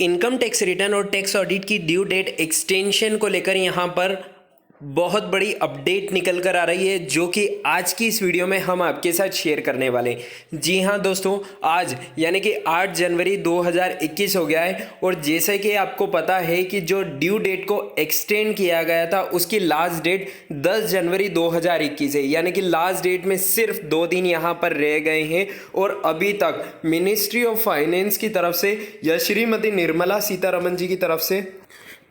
Income tax return और tax audit की due date extension को लेकर यहाँ पर बहुत बड़ी अपडेट निकल कर आ रही है, जो कि आज की इस वीडियो में हम आपके साथ शेयर करने वाले हैं। जी हाँ दोस्तों, आज यानी कि 8 जनवरी 2021 हो गया है और जैसे कि आपको पता है कि जो ड्यू डेट को एक्सटेंड किया गया था उसकी लास्ट डेट 10 जनवरी 2021 है, यानी कि लास्ट डेट में सिर्फ 2 दिन यहाँ पर रह गए हैं और अभी तक मिनिस्ट्री ऑफ फाइनेंस की तरफ से या श्रीमती निर्मला सीतारमण जी की तरफ से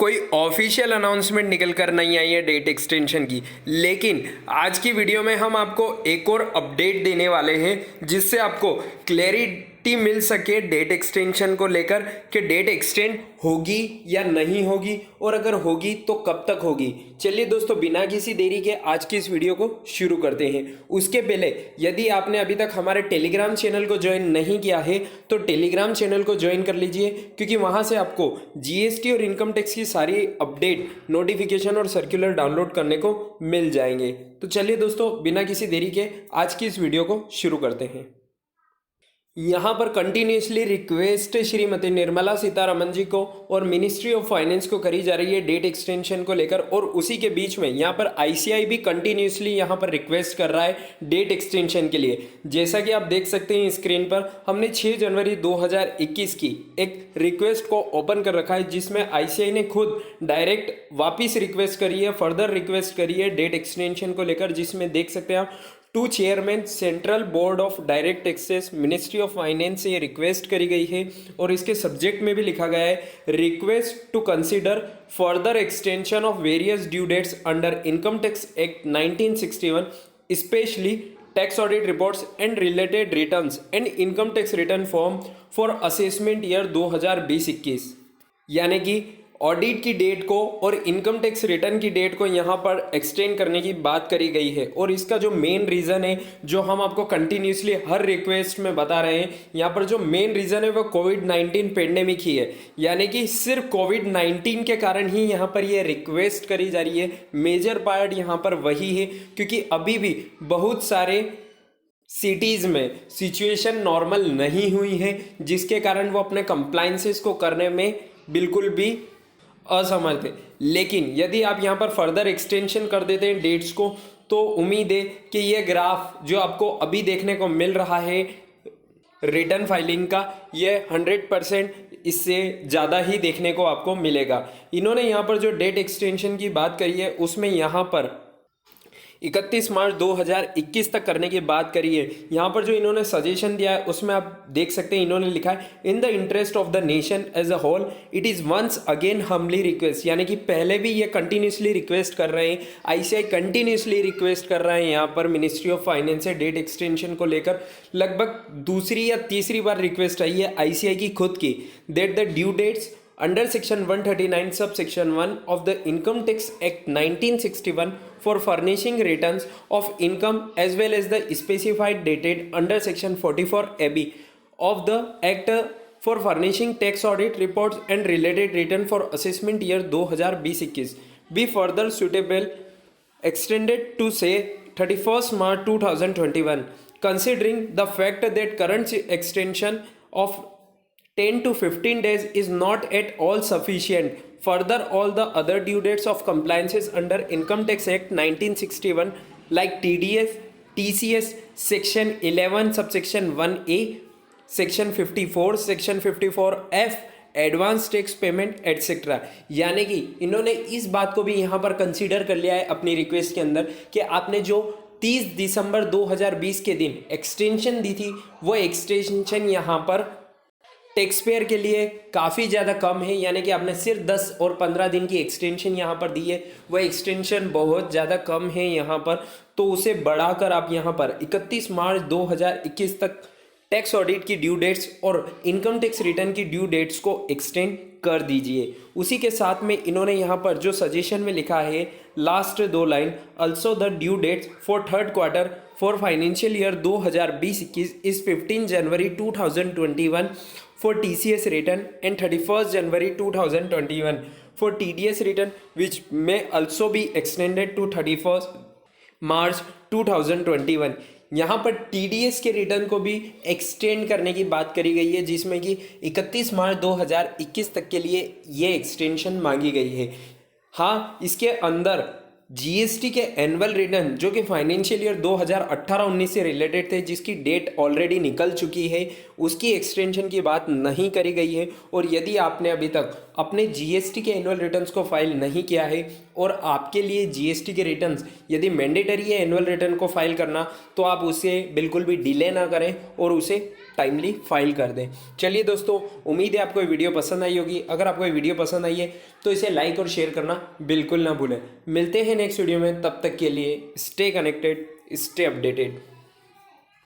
कोई ऑफिशियल अनाउंसमेंट निकल कर नहीं आई है डेट एक्सटेंशन की। लेकिन आज की वीडियो में हम आपको एक और अपडेट देने वाले हैं जिससे आपको क्लैरिटी मिल सके डेट एक्सटेंशन को लेकर कि डेट एक्सटेंड होगी या नहीं होगी और अगर होगी तो कब तक होगी। चलिए दोस्तों, बिना किसी देरी के आज की इस वीडियो को शुरू करते हैं। उसके पहले यदि आपने अभी तक हमारे टेलीग्राम चैनल को ज्वाइन नहीं किया है तो टेलीग्राम चैनल को ज्वाइन कर लीजिए, क्योंकि वहां से आपको जीएसटी और इनकम टैक्स की सारी अपडेट, नोटिफिकेशन और सर्कुलर डाउनलोड करने को मिल जाएंगे। तो चलिए दोस्तों, बिना किसी देरी के आज की इस वीडियो को शुरू करते हैं। यहाँ पर कंटिन्यूसली रिक्वेस्ट श्रीमती निर्मला सीतारमण जी को और मिनिस्ट्री ऑफ फाइनेंस को करी जा रही है डेट एक्सटेंशन को लेकर, और उसी के बीच में यहाँ पर आईसीआई भी कंटिन्यूसली यहाँ पर रिक्वेस्ट कर रहा है डेट एक्सटेंशन के लिए। जैसा कि आप देख सकते हैं स्क्रीन पर, हमने 6 जनवरी 2021 की एक रिक्वेस्ट को ओपन कर रखा है जिसमें आईसीआई ने खुद डायरेक्ट वापिस रिक्वेस्ट करी है, फर्दर रिक्वेस्ट करी है डेट एक्सटेंशन को लेकर, जिसमें देख सकते हैं आप to chairman central board of direct taxes ministry of finance से ये रिक्वेस्ट करी गई है और इसके सब्जेक्ट में भी लिखा गया है request to consider further extension of various due dates under income tax act 1961 specially tax audit reports and related returns and income tax return form for assessment year 2020-21। यानी कि ऑडिट की डेट को और इनकम टैक्स रिटर्न की date को यहाँ पर extend करने की बात करी गई है। और इसका जो मेन रीज़न है, जो हम आपको कंटिन्यूसली हर रिक्वेस्ट में बता रहे हैं, यहाँ पर जो मेन रीज़न है वो कोविड-19 पेंडेमिक ही है। यानी कि सिर्फ कोविड-19 के कारण ही यहाँ पर ये रिक्वेस्ट करी जा रही है। मेजर पार्ट यहाँ पर वही है, क्योंकि अभी भी बहुत सारे सिटीज़ में सिचुएशन नॉर्मल नहीं हुई है, जिसके कारण वो अपने कंप्लायंसेस को करने में बिल्कुल भी असमर्थ है। लेकिन यदि आप यहाँ पर फर्दर एक्सटेंशन कर देते हैं डेट्स को, तो उम्मीद है कि ये ग्राफ जो आपको अभी देखने को मिल रहा है रिटर्न फाइलिंग का, ये 100% इससे ज़्यादा ही देखने को आपको मिलेगा। इन्होंने यहाँ पर जो डेट एक्सटेंशन की बात करी है उसमें यहाँ पर 31 मार्च 2021 तक करने की बात करी है। यहाँ पर जो इन्होंने सजेशन दिया है उसमें आप देख सकते हैं, इन्होंने लिखा है in the interest of the nation as a whole it is once again humbly request. यानी कि पहले भी ये कंटिन्यूसली रिक्वेस्ट कर रहे हैं, आईसीआई कंटिन्यूसली रिक्वेस्ट कर रहे हैं यहाँ पर मिनिस्ट्री ऑफ फाइनेंस से डेट एक्सटेंशन को लेकर। लगभग दूसरी या तीसरी बार रिक्वेस्ट आई है आईसीआई की खुद की, that the due dates under section 139 subsection 1 of the income tax act 1961 for furnishing returns of income as well as the specified dated under section 44 ab of the act for furnishing tax audit reports and related return for assessment year 2020-21 be further suitable extended to say 31st March 2021, considering the fact that current extension of 10 to 15 days is not at all sufficient. Further, all the other due dates of compliances under Income Tax Act 1961 like TDS, TCS, Section 11, Subsection 1A, Section 54, Section 54F, advance tax payment etcetera. यानी कि इन्होंने इस बात को भी यहाँ पर consider कर लिया है अपनी रिक्वेस्ट के अंदर कि आपने जो 30 दिसंबर 2020 के दिन एक्सटेंशन दी थी, वो एक्सटेंशन यहाँ पर टैक्स पेयर के लिए काफ़ी ज़्यादा कम है। यानी कि आपने सिर्फ 10 और 15 दिन की एक्सटेंशन यहाँ पर दी है, वो एक्सटेंशन बहुत ज़्यादा कम है यहाँ पर, तो उसे बढ़ाकर आप यहाँ पर 31 मार्च 2021 तक टैक्स ऑडिट की ड्यू डेट्स और इनकम टैक्स रिटर्न की ड्यू डेट्स को एक्सटेंड कर दीजिए। उसी के साथ में इन्होंने यहाँ पर जो सजेशन में लिखा है last 2 line, also the due dates for third quarter for financial year 2020-21 is 15 January 2021 for TCS return and 31st January 2021 for TDS return, which may also be extended to 31st March 2021। यहाँ पर TDS के return को भी extend करने की बात करी गई है, जिसमें कि 31 मार्च 2021 तक के लिए ये एक्सटेंशन मांगी गई है। हाँ, इसके अंदर जीएसटी के एनुअल रिटर्न जो कि फाइनेंशियल ईयर 2018-19 से रिलेटेड थे, जिसकी डेट ऑलरेडी निकल चुकी है, उसकी एक्सटेंशन की बात नहीं करी गई है। और यदि आपने अभी तक अपने जीएसटी के एनुअल रिटर्न्स को फाइल नहीं किया है और आपके लिए जीएसटी के रिटर्न्स यदि मैंडेटरी है एनुअल रिटर्न को फाइल करना, तो आप उसे बिल्कुल भी डिले ना करें और उसे टाइमली फाइल कर दें। चलिए दोस्तों, उम्मीद है आपको ये वीडियो पसंद आई होगी। अगर आपको ये वीडियो पसंद आई है तो इसे लाइक और शेयर करना बिल्कुल ना भूलें। मिलते हैं नेक्स्ट वीडियो में, तब तक के लिए स्टे कनेक्टेड, स्टे अपडेटेड।